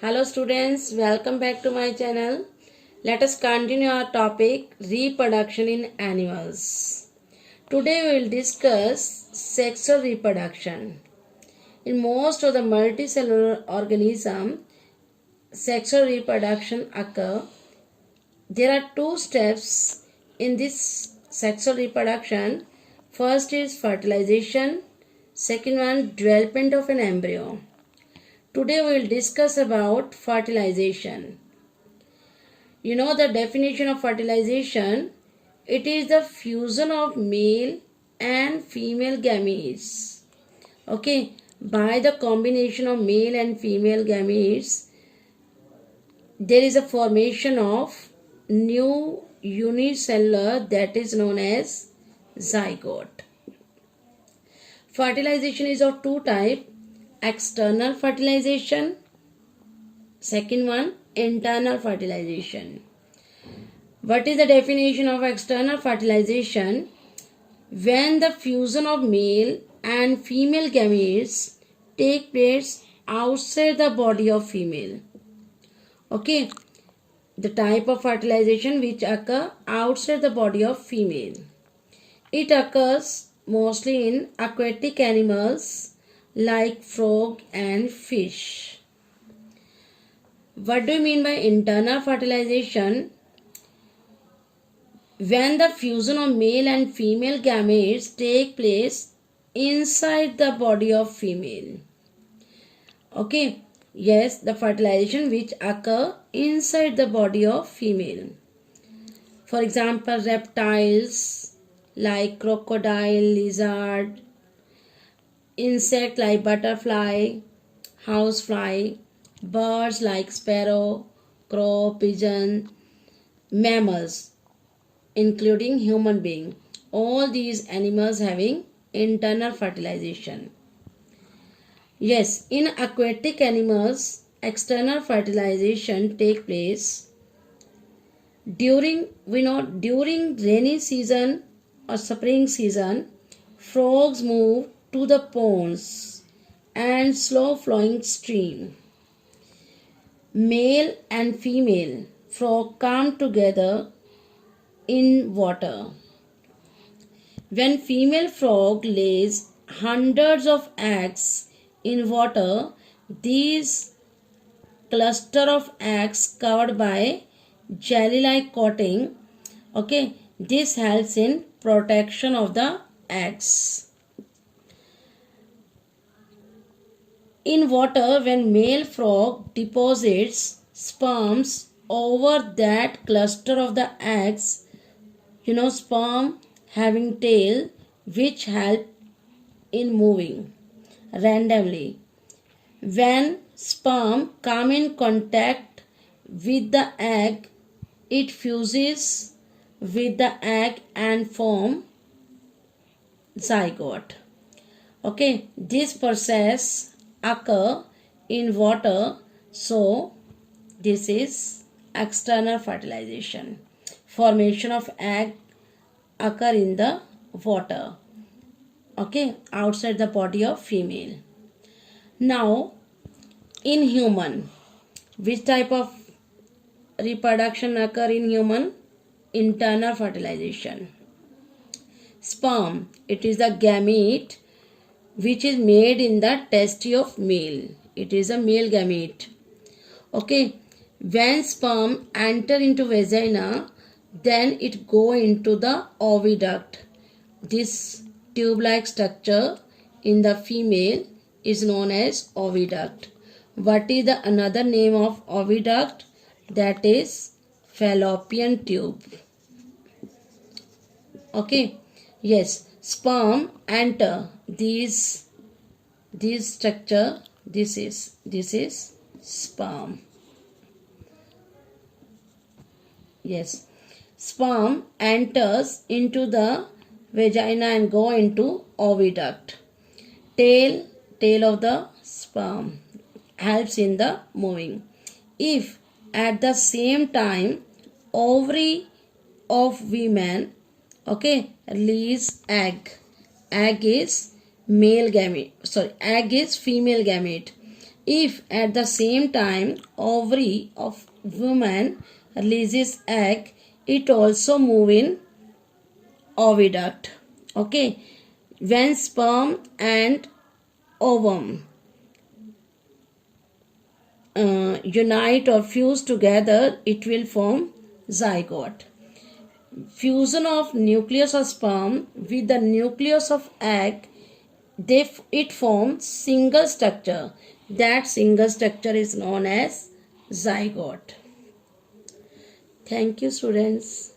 Hello students, welcome back to my channel. Let us continue our topic reproduction in animals. Today we will discuss sexual reproduction. In most of the multicellular organisms, sexual reproduction occur. There are two steps in this sexual reproduction. First is fertilization, second one development of an embryo. Today we will discuss about fertilization. You know the definition of fertilization. It is the fusion of male and female gametes. Okay, by the combination of male and female gametes, there is a formation of new unicellular that is known as zygote. Fertilization is of two types. External fertilization, second one internal fertilization. What is the definition of external fertilization? When the fusion of male and female gametes take place outside the body of female. Okay, the type of fertilization which occur outside the body of female. It occurs mostly in aquatic animals like frog and fish. What do you mean by internal fertilization? When the fusion of male and female gametes take place inside the body of female. Okay, yes, the fertilization which occur inside the body of female. For example, reptiles like crocodile, lizard, insect like butterfly, housefly, birds like sparrow, crow, pigeon, mammals including human being. All these animals having internal fertilization. Yes, in aquatic animals, external fertilization take place during rainy season or spring season. Frogs move to the ponds and slow flowing stream. Male and female frog come together in water. When female frog lays hundreds of eggs in water, these cluster of eggs covered by jelly-like coating, okay, this helps in protection of the eggs. In water, when male frog deposits sperms over that cluster of the eggs, sperm having tail which help in moving randomly. When sperm come in contact with the egg, it fuses with the egg and form zygote. Okay, this process occur in water, so this is external fertilization. Formation of egg occur in the water, okay, outside the body of female. Now in human, which type of reproduction occur in human? Internal fertilization. Sperm, it is the gamete which is made in the testes of male. It is a male gamete. Okay, when sperm enter into vagina, then it go into the oviduct. This tube-like structure in the female is known as oviduct. What is the another name of oviduct? That is fallopian tube. Okay, yes, sperm enter this structure. This is sperm. Yes, sperm enters into the vagina and go into oviduct. Tail of the sperm helps in the moving. If at the same time ovary of women, okay, release egg is male gamete, egg is female gamete. If at the same time ovary of woman releases egg, it also move in oviduct. Okay, when sperm and ovum unite or fuse together, it will form zygote. Fusion of nucleus of sperm with the nucleus of egg, it forms single structure. That single structure is known as zygote. Thank you, students.